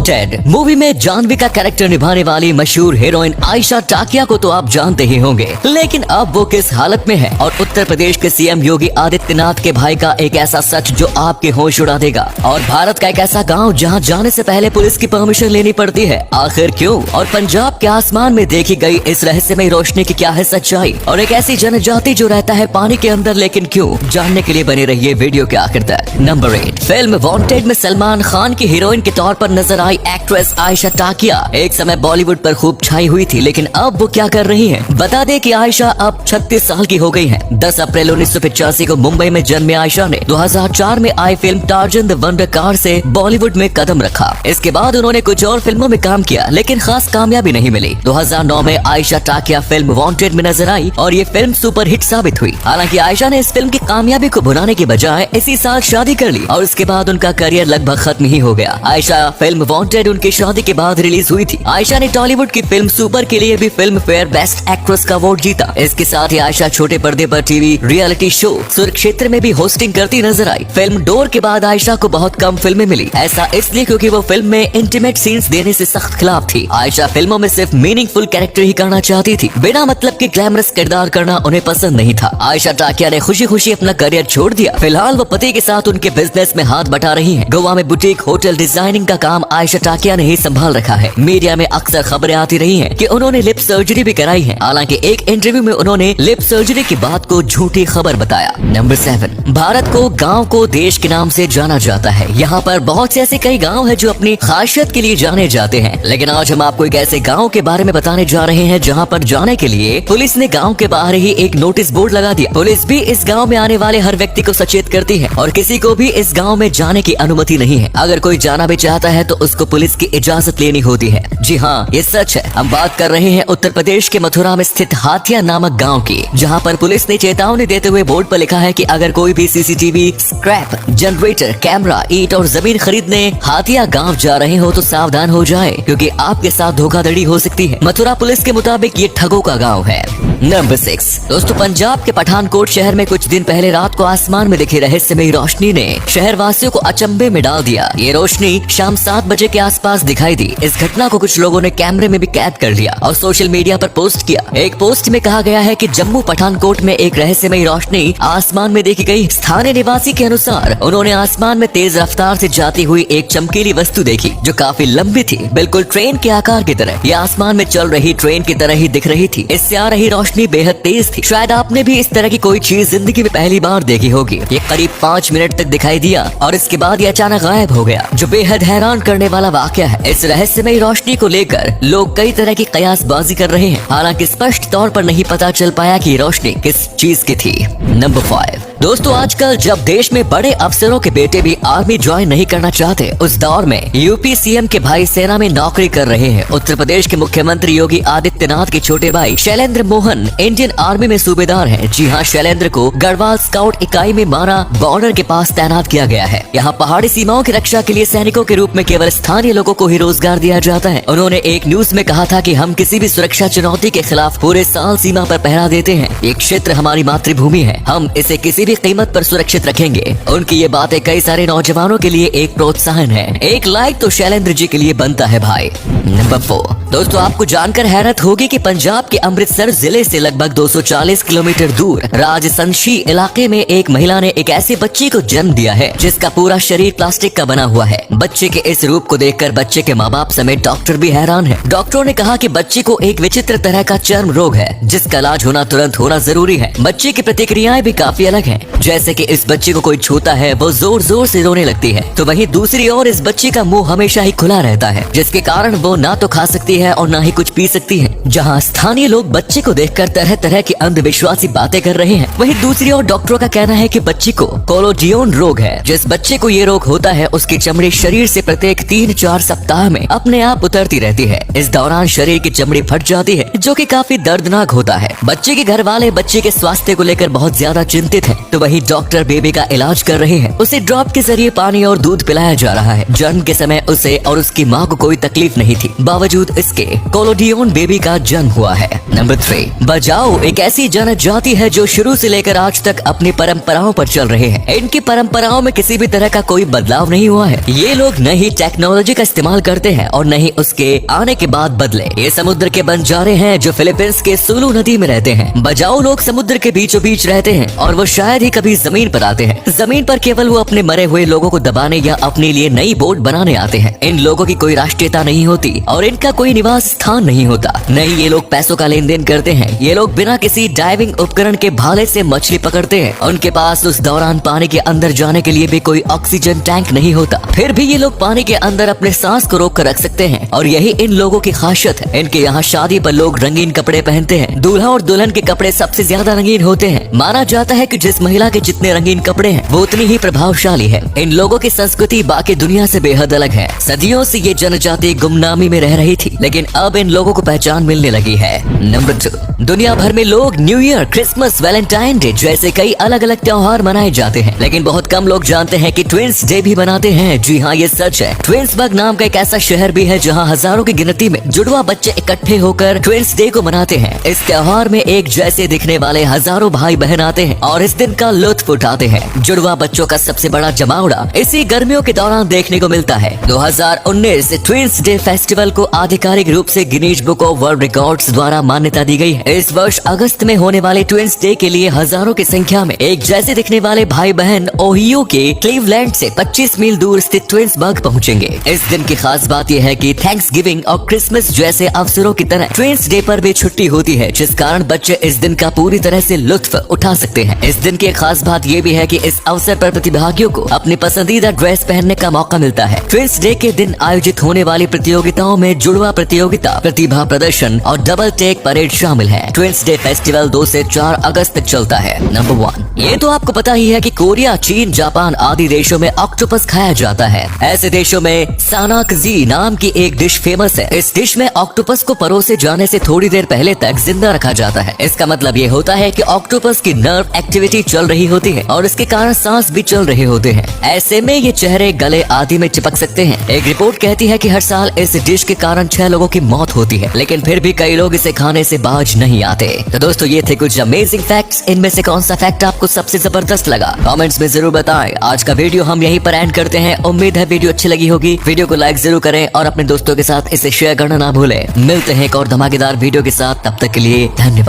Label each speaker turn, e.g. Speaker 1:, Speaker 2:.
Speaker 1: Wanted movie में जानवी का character निभाने वाली मशहूर हीरोइन आयशा टाकिया को तो आप जानते ही होंगे, लेकिन अब वो किस हालत में है और उत्तर प्रदेश के सीएम योगी आदित्यनाथ के भाई का एक ऐसा सच जो आपके होश उड़ा देगा, और भारत का एक ऐसा गांव जहां जाने से पहले पुलिस की परमिशन लेनी पड़ती है, आखिर क्यों? और पंजाब के आसमान में देखी गई इस रहस्यमय रोशनी की क्या है सच्चाई, और एक ऐसी जनजाति जो रहता है पानी के अंदर लेकिन क्यों? जानने के लिए बने रहिए वीडियो के आखिर तक। नंबर 8, फिल्म वांटेड में सलमान खान की हीरोइन के तौर पर नजर आई एक्ट्रेस आयशा टाकिया एक समय बॉलीवुड पर खूब छाई हुई थी, लेकिन अब वो क्या कर रही हैं? बता दें कि आयशा अब 36 साल की हो गई हैं। 10 अप्रैल 1985 को मुंबई में जन्मे आयशा ने 2004 में आई film Tarzan the wonder car से बॉलीवुड में कदम रखा। इसके बाद उन्होंने कुछ और फिल्मों में काम किया, लेकिन खास कामयाबी नहीं मिली। 2009 में आयशा टाकिया फिल्म वांटेड में नजर आई और ये फिल्म सुपर हिट साबित हुई। हालांकि आयशा ने इस फिल्म की कामयाबी को भुनाने के बजाय इसी साल शादी कर ली और उसके बाद उनका करियर लगभग खत्म ही हो गया। आयशा फिल्म वांटेड उनकी शादी के बाद रिलीज हुई थी। आयशा ने टॉलीवुड की फिल्म सुपर के लिए भी फिल्म फेयर बेस्ट एक्ट्रेस का अवार्ड जीता। इसके साथ ही आयशा छोटे पर्दे पर टीवी रियलिटी शो सुरक्षेत्र में भी होस्टिंग करती नजर आई। फिल्म डोर के बाद आयशा को बहुत कम फिल्में मिली, ऐसा इसलिए क्योंकि वो फिल्म में इंटीमेट सीन्स देने से सख्त खिलाफ थी। आयशा फिल्मों में सिर्फ मीनिंगफुल कैरेक्टर ही करना चाहती थी, बिना मतलब के ग्लैमरस किरदार करना उन्हें पसंद नहीं था। आयशा टाकिया ने खुशी खुशी अपना करियर छोड़ दिया। फिलहाल वो पति के साथ उनके बिजनेस में हाथ बटा रही हैं। गोवा में बुटीक होटल डिजाइनिंग का काम आयशा टाकिया ने ही संभाल रखा है। मीडिया में अक्सर खबरें आती रही हैं कि उन्होंने लिप सर्जरी भी कराई है। हालांकि एक इंटरव्यू में उन्होंने लिप सर्जरी की बात को झूठी खबर बताया। नंबर 7, भारत को गांव को देश के नाम से जाना जाता है। यहाँ पर बहुत से ऐसे कई गांव हैं जो अपनी खासियत के लिए जाने जाते हैं, लेकिन आज हम आपको एक ऐसे गांव के बारे में बताने जा रहे हैं जहाँ पर जाने के लिए पुलिस ने गांव के बाहर ही एक नोटिस बोर्ड लगा दिया। पुलिस भी इस गांव में आने वाले हर व्यक्ति को सचेत करती है और किसी को भी इस गांव में जाने की अनुमति नहीं है। अगर कोई जाना भी चाहता है तो उसको पुलिस की इजाजत लेनी होती है। जी हाँ, ये सच है। हम बात कर रहे हैं उत्तर प्रदेश के मथुरा में स्थित हाथिया नामक गांव की, जहां पर पुलिस ने चेतावनी देते हुए बोर्ड पर लिखा है कि अगर कोई भी सीसीटीवी, स्क्रैप, जनरेटर, कैमरा, ईंट और जमीन खरीदने हाथिया गांव जा रहे हो तो सावधान हो जाए, क्योंकि आपके साथ धोखाधड़ी हो सकती है। मथुरा पुलिस के मुताबिक ये ठगों का गाँव है। नंबर 6, दोस्तों, पंजाब के पठानकोट शहर में कुछ दिन पहले रात को आसमान में दिखी रहस्यमयी रोशनी ने शहर वासियों को अचंभे में डाल दिया। ये रोशनी शाम 7 बजे के आसपास दिखाई दी। इस घटना को कुछ लोगों ने कैमरे में भी कैद कर लिया और सोशल मीडिया पर पोस्ट किया। एक पोस्ट में कहा गया है कि जम्मू पठानकोट में एक रहस्यमयी रोशनी आसमान में देखी गई। स्थानीय निवासी के अनुसार उन्होंने आसमान में तेज रफ्तार से जाती हुई एक चमकीली वस्तु देखी जो काफी लंबी थी, बिल्कुल ट्रेन के आकार की तरह। ये आसमान में चल रही ट्रेन की तरह ही दिख रही थी। इससे आ रही रोशनी बेहद तेज थी। शायद आपने भी इस तरह की कोई चीज जिंदगी में पहली बार देखी होगी। ये करीब 5 मिनट तक दिखाई दिया और इसके बाद ये अचानक गायब हो गया, जो बेहद हैरान करने वाला वाकया है। इस रहस्यमयी रोशनी को लेकर लोग कई तरह की कयासबाजी कर रहे हैं। हालांकि स्पष्ट तौर पर नहीं पता चल पाया कि रोशनी किस चीज की थी। नंबर 5, दोस्तों, आजकल जब देश में बड़े अफसरों के बेटे भी आर्मी ज्वाइन नहीं करना चाहते, उस दौर में यूपी सीएम के भाई सेना में नौकरी कर रहे हैं। उत्तर प्रदेश के मुख्यमंत्री योगी आदित्यनाथ के छोटे भाई शैलेंद्र मोहन इंडियन आर्मी में सूबेदार हैं। जी हाँ, शैलेंद्र को गढ़वाल स्काउट इकाई में माना बॉर्डर के पास तैनात किया गया है। यहाँ पहाड़ी सीमाओं की रक्षा के लिए सैनिकों के रूप में केवल स्थानीय लोगों को ही रोजगार दिया जाता है। उन्होंने एक न्यूज में कहा था कि हम किसी भी सुरक्षा चुनौती के खिलाफ पूरे साल सीमा पर पहरा देते हैं। ये क्षेत्र हमारी मातृभूमि है, हम इसे किसी भी कीमत पर सुरक्षित रखेंगे। उनकी ये बातें कई सारे नौजवानों के लिए एक प्रोत्साहन है। एक लाइक तो शैलेंद्र जी के लिए बनता है भाई। नंबर 4, दोस्तों, आपको जानकर हैरत होगी कि पंजाब के अमृतसर जिले से लगभग 240 किलोमीटर दूर राजसंशी इलाके में एक महिला ने एक ऐसे बच्चे को जन्म दिया है जिसका पूरा शरीर प्लास्टिक का बना हुआ है। बच्चे के इस रूप को देखकर बच्चे के माँ बाप समेत डॉक्टर भी हैरान है। डॉक्टरों ने कहा कि बच्चे को एक विचित्र तरह का चर्म रोग है जिसका इलाज होना तुरंत होना जरूरी है। बच्चे की प्रतिक्रियाएं भी काफी अलग हैं, जैसे कि इस बच्चे को कोई छूता है वो जोर जोर से रोने लगती है, तो वहीं दूसरी ओर इस बच्चे का मुंह हमेशा ही खुला रहता है, जिसके कारण वो ना तो खा सकती है और ना ही कुछ पी सकती है। जहाँ स्थानीय लोग बच्चे को देखकर तरह तरह की अंधविश्वासी बातें कर रहे हैं, वहीं दूसरी ओर डॉक्टरों का कहना है कि बच्चे को कोलोजियन रोग है। जिस बच्चे को ये रोग होता है उसकी चमड़ी शरीर से प्रत्येक 3-4 सप्ताह में अपने आप उतरती रहती है। इस दौरान शरीर की चमड़ी फट जाती है, जो कि काफी दर्दनाक होता है। बच्चे के घर वाले बच्चे के स्वास्थ्य को लेकर बहुत ज्यादा चिंतित हैं। वक्त वही डॉक्टर बेबी का इलाज कर रहे हैं। उसे ड्रॉप के जरिए पानी और दूध पिलाया जा रहा है। जन्म के समय उसे और उसकी माँ को कोई तकलीफ नहीं थी, बावजूद इसके कोलोडियन बेबी का जन्म हुआ है। नंबर 3, बजाओ एक ऐसी जनजाति है जो शुरू से लेकर आज तक अपनी परंपराओं पर चल रहे हैं। इनकी परंपराओं में किसी भी तरह का कोई बदलाव नहीं हुआ है। ये लोग न ही टेक्नोलॉजी का इस्तेमाल करते हैं और न ही उसके आने के बाद बदले। ये समुद्र के बंजारे हैं जो फिलीपींस के सुलू नदी में रहते हैं। बजाओ लोग समुद्र के बीचों बीच रहते हैं और वो शायद ही कभी जमीन पर आते हैं। जमीन पर केवल वो अपने मरे हुए लोगों को दबाने या अपने लिए नई बोट बनाने आते हैं। इन लोगों की कोई राष्ट्रीयता नहीं होती और इनका कोई निवास स्थान नहीं होता। नहीं ये लोग पैसों का लेन देन करते हैं। ये लोग बिना किसी डाइविंग उपकरण के भाले से मछली पकड़ते हैं। उनके पास उस दौरान पानी के अंदर जाने के लिए भी कोई ऑक्सीजन टैंक नहीं होता। फिर भी ये लोग पानी के अंदर अपने सांस को रोक कर रख सकते हैं और यही इन लोगों की खासियत है। इनके यहाँ शादी पर लोग रंगीन कपड़े पहनते हैं। दूल्हा और दुल्हन के कपड़े सबसे ज्यादा रंगीन होते हैं। माना जाता है कि जिस महिला के जितने रंगीन कपड़े हैं वो उतनी ही प्रभावशाली है। इन लोगों की संस्कृति बाकी दुनिया से बेहद अलग है। सदियों से ये जनजाति गुमनामी में रह रही थी, लेकिन अब इन लोगों को पहचान मिलने लगी है। नंबर 2, दुनिया भर में लोग new year, Christmas, Valentine day जैसे कई अलग अलग त्योहार मनाए जाते हैं, लेकिन बहुत कम लोग जानते हैं कि ट्विंस डे भी मनाते हैं। जी हाँ, ये सच है। ट्विंसबर्ग नाम का एक ऐसा शहर भी है जहाँ हजारों की गिनती में जुड़वा बच्चे इकट्ठे होकर ट्विंस डे को मनाते हैं। इस त्योहार में एक जैसे दिखने वाले हजारों भाई बहन आते हैं और इस दिन का लुत्फ उठाते हैं। जुड़वा बच्चों का सबसे बड़ा जमावड़ा इसी गर्मियों के दौरान देखने को मिलता है। 2019 ट्विंस डे फेस्टिवल को आधिकारिक रूप से Guinness book of world records द्वारा मान्यता दी गई है। इस वर्ष अगस्त में होने वाले ट्विंस डे के लिए हजारों की संख्या में एक जैसे दिखने वाले भाई बहन ओहियो के क्लीवलैंड से 25 मील दूर स्थित ट्विंसबर्ग पहुंचेंगे। इस दिन की खास बात यह है कि थैंक्सगिविंग और क्रिसमस जैसे अवसरों की तरह ट्विंस डे पर भी छुट्टी होती है, जिस कारण बच्चे इस दिन का पूरी तरह से लुत्फ उठा सकते हैं। इस दिन की खास बात ये भी है कि इस अवसर पर प्रतिभागियों को अपनी पसंदीदा ड्रेस पहनने का मौका मिलता है। ट्विंस डे के दिन आयोजित होने वाली प्रतियोगिताओं में जुड़वा प्रतियोगिता, प्रतिभा प्रदर्शन और डबल टेक परेड शामिल है। ट्विंस डे फेस्टिवल 2 से 4 अगस्त तक चलता है। नंबर 1, ये तो आपको पता ही है कि कोरिया, चीन, जापान आदि देशों में ऑक्टोपस खाया जाता है। ऐसे देशों में सानाकजी नाम की एक डिश फेमस है। इस डिश में ऑक्टोपस को परोसे जाने से थोड़ी देर पहले तक जिंदा रखा जाता है। इसका मतलब ये होता है कि ऑक्टोपस की नर्व एक्टिविटी चल रही होती है और इसके कारण सांस भी चल रहे होते हैं। ऐसे में ये चेहरे, गले आदि में चिपक सकते हैं। एक रिपोर्ट कहती है कि हर साल इस डिश के कारण 6 लोगों की मौत होती है, लेकिन फिर भी कई लोग इसे खाने से बाज नहीं आते। तो दोस्तों, ये थे कुछ अमेजिंग फैक्ट्स। इनमें से कौन सा फैक्ट आपको सबसे जबरदस्त लगा, कमेंट्स में जरूर बताएं। आज का वीडियो हम यहीं पर एंड करते हैं। उम्मीद है वीडियो अच्छी लगी होगी। वीडियो को लाइक जरूर करें और अपने दोस्तों के साथ इसे शेयर करना ना भूलें। मिलते हैं एक और धमाकेदार वीडियो के साथ, तब तक के लिए धन्यवाद।